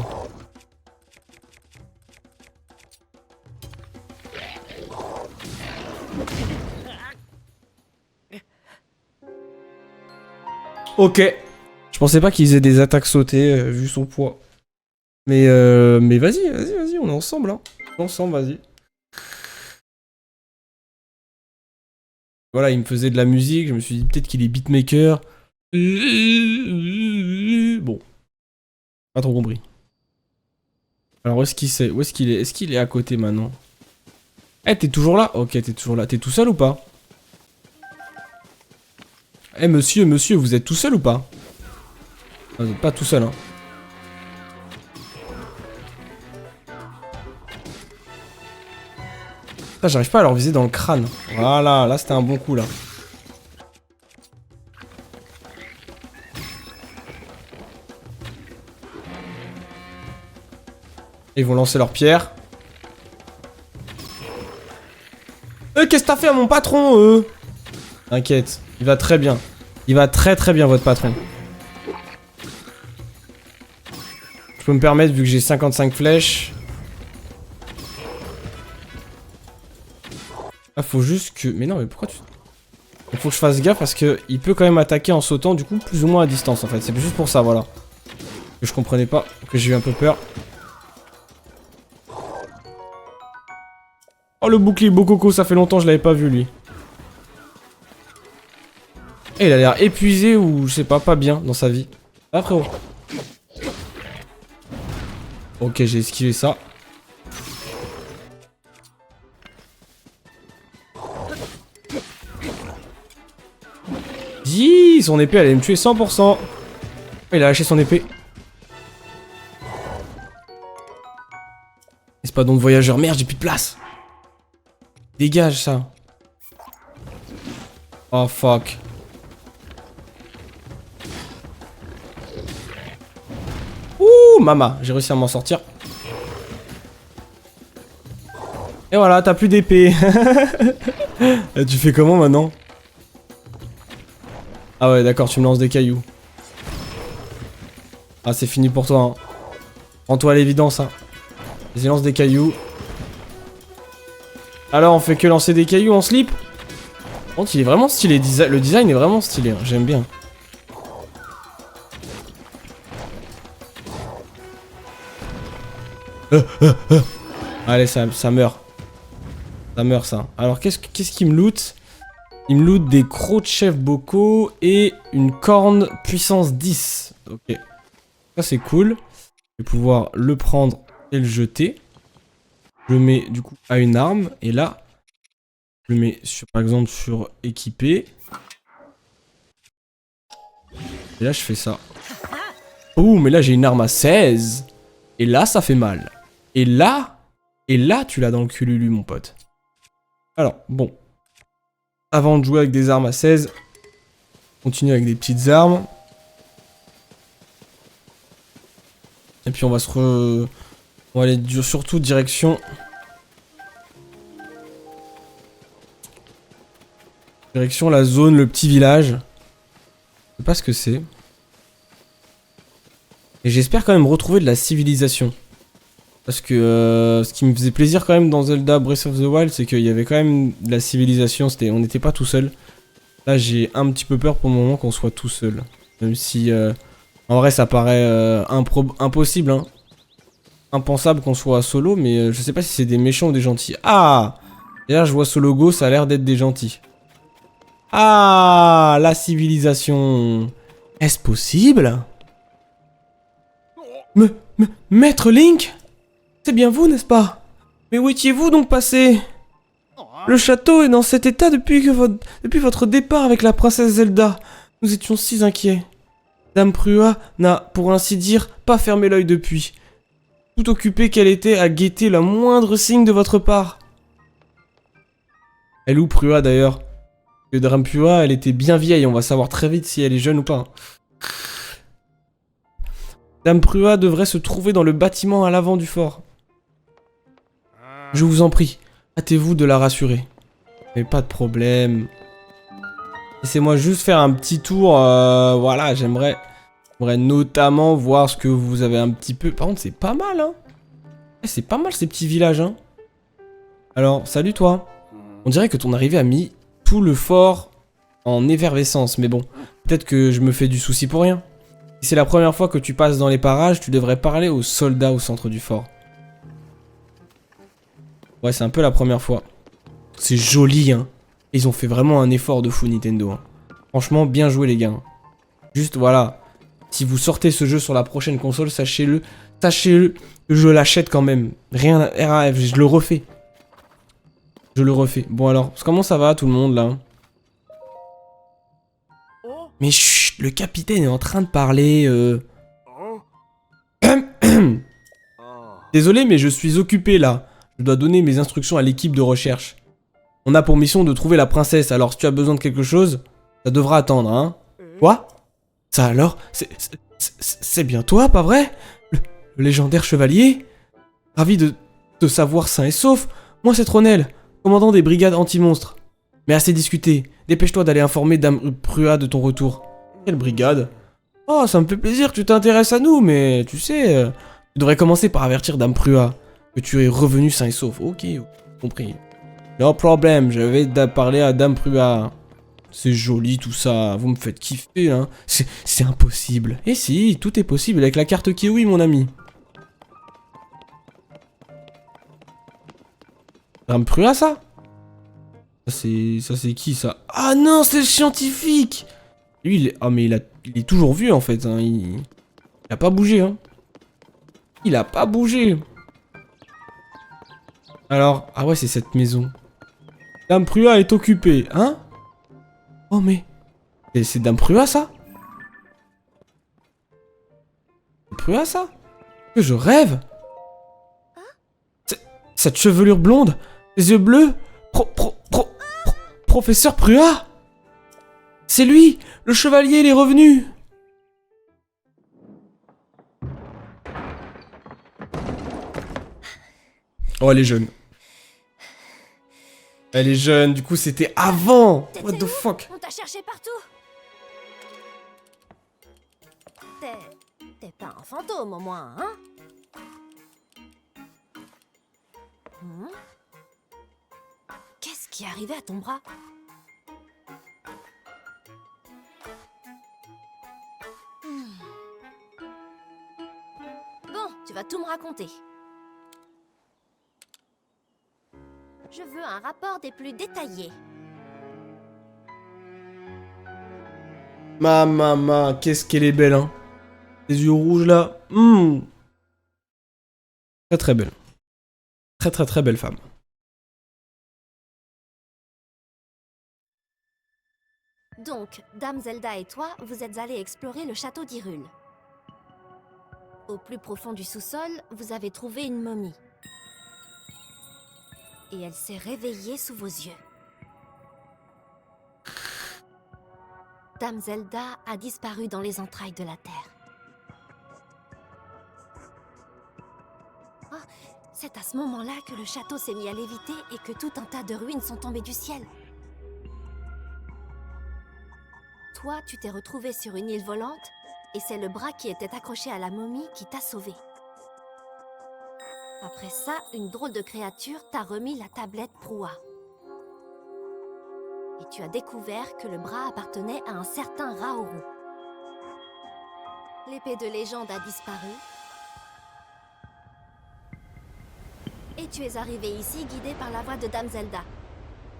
Ok. Je pensais pas qu'ils aient des attaques sautées, vu son poids. Mais vas-y, on est ensemble, hein. On est ensemble, vas-y. Voilà, il me faisait de la musique, je me suis dit peut-être qu'il est beatmaker. Bon. Pas trop compris. Alors où est-ce qu'il est? Où est-ce qu'il est? Est-ce qu'il est à côté maintenant? Eh, t'es toujours là? Ok, t'es toujours là. T'es tout seul ou pas? Eh, monsieur, vous êtes tout seul ou pas? Ah, vous êtes pas tout seul, hein. Ah, j'arrive pas à leur viser dans le crâne. Voilà, là c'était un bon coup là. Ils vont lancer leur pierre. Qu'est-ce que t'as fait à mon patron, T'inquiète, il va très bien. Il va très bien votre patron. Je peux me permettre vu que j'ai 55 flèches. Ah, faut juste que... Mais non, mais pourquoi tu... Il faut que je fasse gaffe parce que il peut quand même attaquer en sautant, du coup, plus ou moins à distance, en fait. C'est juste pour ça, voilà. Que je comprenais pas, que j'ai eu un peu peur. Oh, le bouclier Bococo, ça fait longtemps que je l'avais pas vu, lui. Et il a l'air épuisé ou, je sais pas bien dans sa vie. Ah, frérot. Ok, j'ai esquivé ça. Dis, son épée, elle allait me tuer 100%. Il a lâché son épée. C'est pas donc voyageur. Merde, j'ai plus de place. Dégage ça. Oh fuck. Ouh, mama, j'ai réussi à m'en sortir. Et voilà, t'as plus d'épée. Tu fais comment maintenant? Ah ouais, d'accord, tu me lances des cailloux. Ah, c'est fini pour toi. Hein. Rends-toi à l'évidence. Hein. Vas-y, lance des cailloux. Alors, on fait que lancer des cailloux en slip? Par contre, il est vraiment stylé. Le design est vraiment stylé. Hein. J'aime bien. Allez, ça meurt. Ça meurt, ça. Alors, qu'est-ce qu'il me loot? Il me loot des crocs de chef bocaux et une corne puissance 10. Ok. Ça, c'est cool. Je vais pouvoir le prendre et le jeter. Je le mets, du coup, à une arme. Et là, je le mets, par exemple, sur équipé. Et là, je fais ça. Oh, mais là, j'ai une arme à 16. Et là, ça fait mal. Et là, tu l'as dans le cululu, mon pote. Alors, bon. Avant de jouer avec des armes à 16, continue avec des petites armes. Et puis on va on va aller surtout direction... Direction la zone, le petit village. Je sais pas ce que c'est. Et j'espère quand même retrouver de la civilisation. Parce que ce qui me faisait plaisir quand même dans Zelda Breath of the Wild, c'est qu'il y avait quand même de la civilisation, on n'était pas tout seul. Là j'ai un petit peu peur pour le moment qu'on soit tout seul. Même si en vrai ça paraît impossible, hein. Impensable qu'on soit solo, mais je sais pas si c'est des méchants ou des gentils. Ah! D'ailleurs je vois Sologo, ça a l'air d'être des gentils. Ah! La civilisation! Est-ce possible? Maître Link? C'est bien vous, n'est-ce pas? Mais où étiez-vous donc passé? Le château est dans cet état depuis votre départ avec la princesse Zelda. Nous étions si inquiets. Dame Prua n'a, pour ainsi dire, pas fermé l'œil depuis. Tout occupée qu'elle était à guetter le moindre signe de votre part. Elle où Prua d'ailleurs? Que Dame Prua, elle était bien vieille, on va savoir très vite si elle est jeune ou pas. Dame Prua devrait se trouver dans le bâtiment à l'avant du fort. Je vous en prie, hâtez-vous de la rassurer. Mais pas de problème. Laissez-moi juste faire un petit tour. Voilà, j'aimerais notamment voir ce que vous avez un petit peu... Par contre, c'est pas mal, hein. C'est pas mal ces petits villages, hein. Alors, salut toi. On dirait que ton arrivée a mis tout le fort en effervescence. Mais bon, peut-être que je me fais du souci pour rien. Si c'est la première fois que tu passes dans les parages, tu devrais parler aux soldats au centre du fort. Ouais, c'est un peu la première fois. C'est joli, hein. Ils ont fait vraiment un effort de fou, Nintendo. Hein. Franchement, bien joué, les gars. Juste, voilà. Si vous sortez ce jeu sur la prochaine console, sachez-le. Sachez-le que je l'achète quand même. Rien à RAF, je le refais. Je le refais. Bon, alors, comment ça va, tout le monde, là? Mais chut, le capitaine est en train de parler, Désolé, mais je suis occupé, là. Je dois donner mes instructions à l'équipe de recherche. On a pour mission de trouver la princesse, alors si tu as besoin de quelque chose, ça devra attendre, hein. Quoi? Ça alors? C'est bien toi, pas vrai? Le légendaire chevalier? Ravi de te savoir sain et sauf. Moi, c'est Tronel, commandant des brigades anti-monstres. Mais assez discuté, dépêche-toi d'aller informer Dame Prua de ton retour. Quelle brigade? Oh, ça me fait plaisir que tu t'intéresses à nous, mais tu sais, tu devrais commencer par avertir Dame Prua que tu es revenu sain et sauf. Ok, compris. No problème, je vais parler à Dame Prua. C'est joli tout ça, vous me faites kiffer, hein. C'est impossible. Et si, tout est possible avec la carte Kiwi, mon ami. Dame Prua, ça? Ça c'est qui, ça? Ah non, c'est le scientifique! Lui, il est... Ah, mais il est toujours vieux, en fait, hein. Il a pas bougé, hein. Il a pas bougé. Alors, ah ouais, c'est cette maison. Dame Prua est occupée, hein? Oh mais... C'est Dame Prua, ça? Dame Prua, ça? Que je rêve? Cette chevelure blonde? Les yeux bleus? Professeur Prua? C'est lui! Le chevalier, il est revenu! Oh, elle est jeune. Elle est jeune, du coup c'était avant. What the fuck? On t'a cherché partout. T'es pas un fantôme au moins, hein? Qu'est-ce qui est arrivé à ton bras? Bon, tu vas tout me raconter. Je veux un rapport des plus détaillés. Ma, qu'est-ce qu'elle est belle, hein. Les yeux rouges là. Très très belle. Très belle femme. Donc, Dame Zelda et toi, vous êtes allés explorer le château d'Hyrule. Au plus profond du sous-sol, vous avez trouvé une momie. Et elle s'est réveillée sous vos yeux. Dame Zelda a disparu dans les entrailles de la Terre. Oh, c'est à ce moment-là que le château s'est mis à léviter et que tout un tas de ruines sont tombées du ciel. Toi, tu t'es retrouvé sur une île volante et c'est le bras qui était accroché à la momie qui t'a sauvé. Après ça, une drôle de créature t'a remis la tablette Prua. Et tu as découvert que le bras appartenait à un certain Raoru. L'épée de légende a disparu. Et tu es arrivé ici guidé par la voix de Dame Zelda.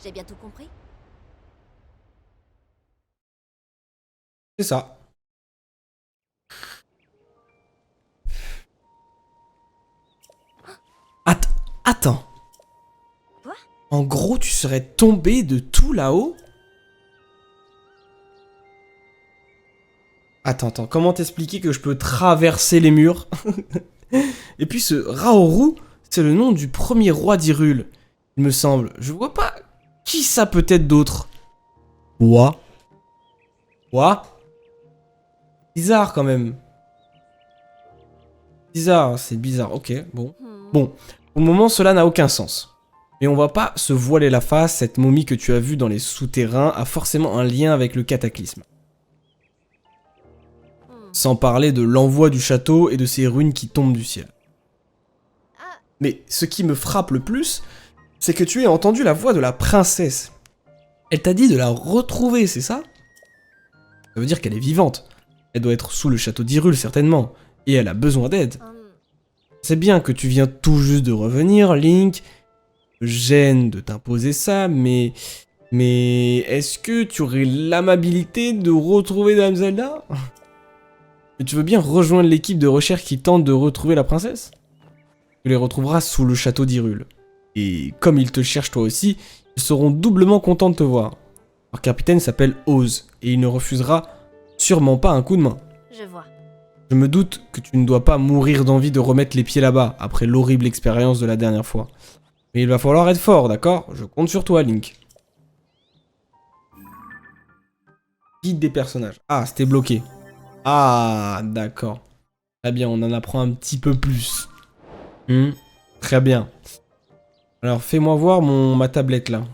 J'ai bien tout compris? C'est ça. Attends. Quoi? En gros, tu serais tombé de tout là-haut? Attends, comment t'expliquer que je peux traverser les murs? Et puis ce Raoru, c'est le nom du premier roi d'Hyrule, il me semble. Je vois pas qui ça peut être d'autre. Quoi? Bizarre quand même. Bizarre, c'est bizarre. Ok, bon. Bon, pour le moment, cela n'a aucun sens. Mais on va pas se voiler la face, cette momie que tu as vue dans les souterrains a forcément un lien avec le cataclysme. Sans parler de l'envoi du château et de ces ruines qui tombent du ciel. Mais ce qui me frappe le plus, c'est que tu aies entendu la voix de la princesse. Elle t'a dit de la retrouver, c'est ça? Ça veut dire qu'elle est vivante. Elle doit être sous le château d'Hyrule, certainement. Et elle a besoin d'aide. C'est bien que tu viens tout juste de revenir, Link. Gêne de t'imposer ça, mais est-ce que tu aurais l'amabilité de retrouver Dame Zelda? Et tu veux bien rejoindre l'équipe de recherche qui tente de retrouver la princesse? Tu les retrouveras sous le château d'Hyrule. Et comme ils te cherchent toi aussi, ils seront doublement contents de te voir. Leur capitaine s'appelle Oz, et il ne refusera sûrement pas un coup de main. Je vois. Je me doute que tu ne dois pas mourir d'envie de remettre les pieds là-bas, après l'horrible expérience de la dernière fois. Mais il va falloir être fort, d'accord? Je compte sur toi, Link. Guide des personnages. Ah, c'était bloqué. Ah, d'accord. Très bien, on en apprend un petit peu plus. Très bien. Alors, fais-moi voir ma tablette, là.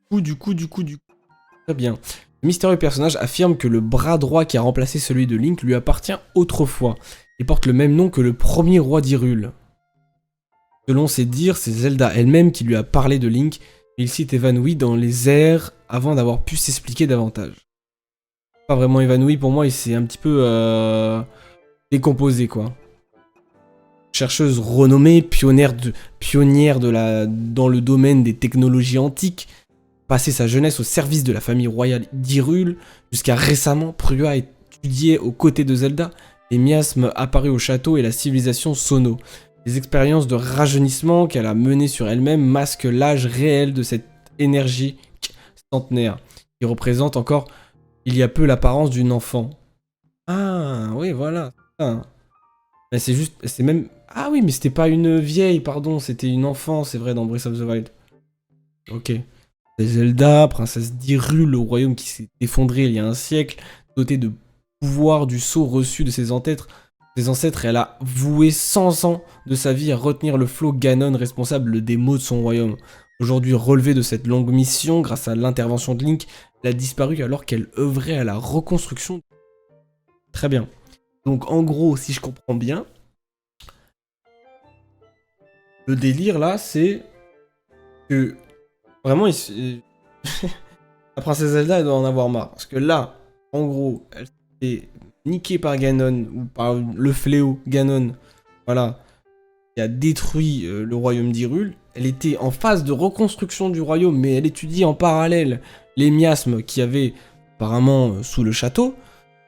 Du coup. Très bien. Le mystérieux personnage affirme que le bras droit qui a remplacé celui de Link lui appartient autrefois, et porte le même nom que le premier roi d'Hyrule. Selon ses dires, c'est Zelda elle-même qui lui a parlé de Link, et il s'est évanoui dans les airs avant d'avoir pu s'expliquer davantage. Pas vraiment évanoui pour moi, il s'est un petit peu décomposé quoi. Chercheuse renommée, pionnière dans le domaine des technologies antiques, passé sa jeunesse au service de la famille royale d'Hyrule, jusqu'à récemment, Prua étudiait aux côtés de Zelda les miasmes apparus au château et la civilisation Sono. Les expériences de rajeunissement qu'elle a menées sur elle-même masquent l'âge réel de cette énergie centenaire, qui représente encore il y a peu l'apparence d'une enfant. Ah, oui, voilà. Mais c'est juste, c'est même... Ah oui, mais c'était pas une vieille, pardon, c'était une enfant, c'est vrai, dans Breath of the Wild. Ok. C'est Zelda, princesse d'Hyrule, le royaume qui s'est effondré il y a un siècle, doté de pouvoir du sceau reçu de ses ancêtres, elle a voué 100 ans de sa vie à retenir le flot Ganon responsable des maux de son royaume. Aujourd'hui relevée de cette longue mission, grâce à l'intervention de Link, elle a disparu alors qu'elle œuvrait à la reconstruction. Très bien. Donc en gros, si je comprends bien, le délire là, c'est que vraiment, la princesse Zelda, elle doit en avoir marre. Parce que là, en gros, elle s'est niquée par Ganon, ou par le fléau Ganon, voilà, qui a détruit le royaume d'Hyrule. Elle était en phase de reconstruction du royaume, mais elle étudie en parallèle les miasmes qu'il y avait apparemment sous le château.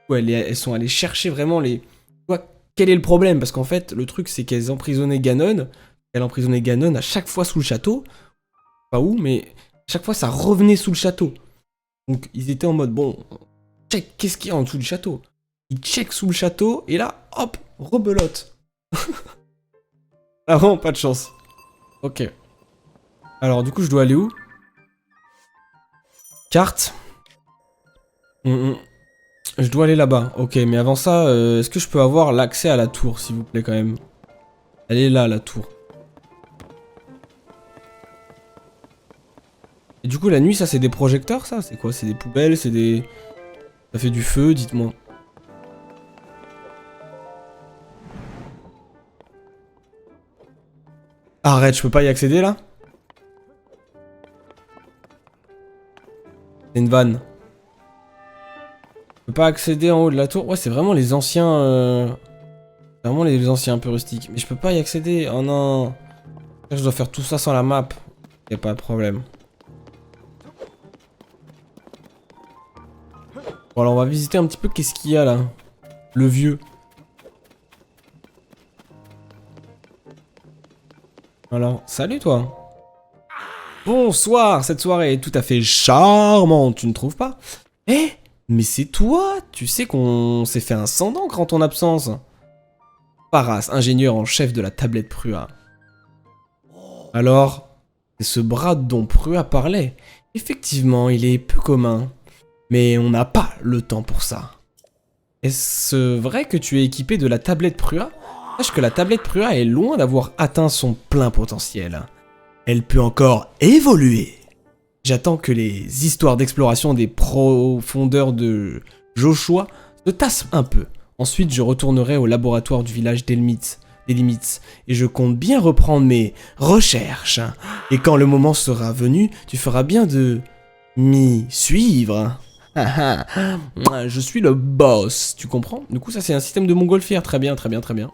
Où elles sont allées chercher vraiment les... Quel est le problème? Parce qu'en fait, le truc, c'est qu'elles emprisonnaient Ganon. Elle emprisonnait Ganon à chaque fois sous le château. Pas où, mais à chaque fois, ça revenait sous le château. Donc, ils étaient en mode, bon, check, qu'est-ce qu'il y a en dessous du château? Ils checkent sous le château, et là, hop, rebelote. Ah, vraiment, pas de chance. Ok. Alors, du coup, je dois aller où? Carte. Je dois aller là-bas. Ok, mais avant ça, est-ce que je peux avoir l'accès à la tour, s'il vous plaît, quand même? Elle est là, la tour. Et du coup, la nuit, ça, c'est des projecteurs, ça? C'est quoi? C'est des poubelles? C'est des... Ça fait du feu, dites-moi. Arrête, je peux pas y accéder, là? C'est une vanne. Je peux pas accéder en haut de la tour. Ouais, c'est vraiment les anciens... Vraiment les anciens un peu rustiques. Mais je peux pas y accéder. Oh non. Je dois faire tout ça sans la map. Y'a pas de problème. Bon, alors on va visiter un petit peu qu'est-ce qu'il y a là. Le vieux. Alors, salut toi. Bonsoir, cette soirée est tout à fait charmante, tu ne trouves pas? Eh, mais c'est toi. Tu sais qu'on s'est fait un sang d'encre en ton absence. Paras, ingénieur en chef de la tablette Prua. Alors, c'est ce bras dont Prua parlait. Effectivement, il est peu commun. Mais on n'a pas le temps pour ça. Est-ce vrai que tu es équipé de la tablette Prua? Sache que la tablette Prua est loin d'avoir atteint son plein potentiel. Elle peut encore évoluer. J'attends que les histoires d'exploration des profondeurs de Joshua se tassent un peu. Ensuite, je retournerai au laboratoire du village des limites, et je compte bien reprendre mes recherches. Et quand le moment sera venu, tu feras bien de m'y suivre. Je suis le boss, tu comprends? Du coup, ça c'est un système de montgolfière, très bien, très bien, très bien.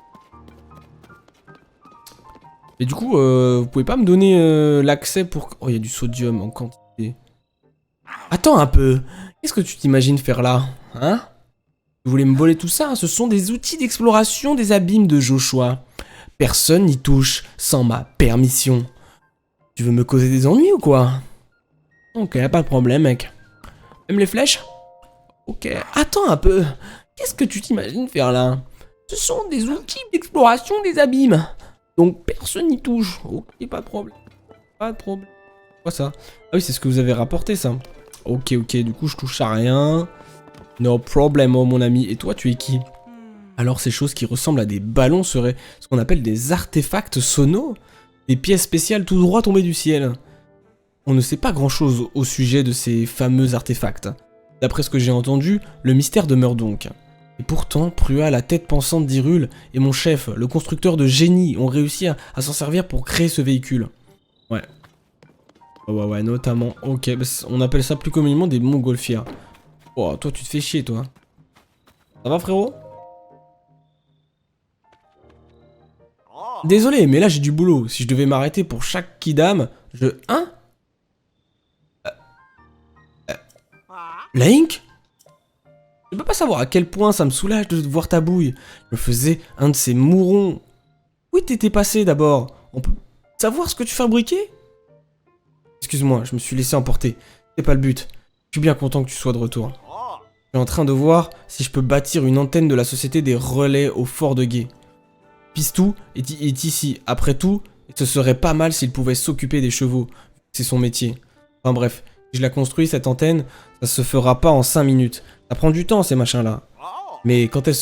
Et du coup, vous pouvez pas me donner l'accès pour... Oh, il y a du sodium en quantité. Attends un peu, qu'est-ce que tu t'imagines faire là? Hein? Vous voulez me voler tout ça? Ce sont des outils d'exploration des abîmes de Joshua. Personne n'y touche sans ma permission. Tu veux me causer des ennuis ou quoi? Ok, y'a pas de problème, mec. Même les flèches? Ok, attends un peu. Qu'est-ce que tu t'imagines faire là? Ce sont des outils d'exploration des abîmes. Donc personne n'y touche. Ok, pas de problème. Pas de problème. Quoi ça? Ah oui, c'est ce que vous avez rapporté ça. Ok, du coup je touche à rien. No problem, oh mon ami. Et toi, tu es qui? Alors ces choses qui ressemblent à des ballons seraient ce qu'on appelle des artefacts sonos? Des pièces spéciales tout droit tombées du ciel. On ne sait pas grand chose au sujet de ces fameux artefacts. D'après ce que j'ai entendu, le mystère demeure donc. Et pourtant, Prua, la tête pensante d'Hyrule, et mon chef, le constructeur de génie, ont réussi à s'en servir pour créer ce véhicule. Ouais. Ouais, notamment. Ok, bah, on appelle ça plus communément des montgolfières. Oh, toi, tu te fais chier, toi. Ça va, frérot? Désolé, mais là, j'ai du boulot. Si je devais m'arrêter pour chaque kidam, Hein? Link? Je peux pas savoir à quel point ça me soulage de voir ta bouille. Je me faisais un de ces mourons. Où t'étais passé d'abord? On peut savoir ce que tu fabriquais? Excuse-moi, je me suis laissé emporter. C'est pas le but. Je suis bien content que tu sois de retour. Je suis en train de voir si je peux bâtir une antenne de la société des relais au fort de Gué. Pistou est ici. Après tout, ce serait pas mal s'il pouvait s'occuper des chevaux. C'est son métier. Enfin bref, si je la construis cette antenne, ça se fera pas en 5 minutes. Ça prend du temps ces machins-là. Mais quand elles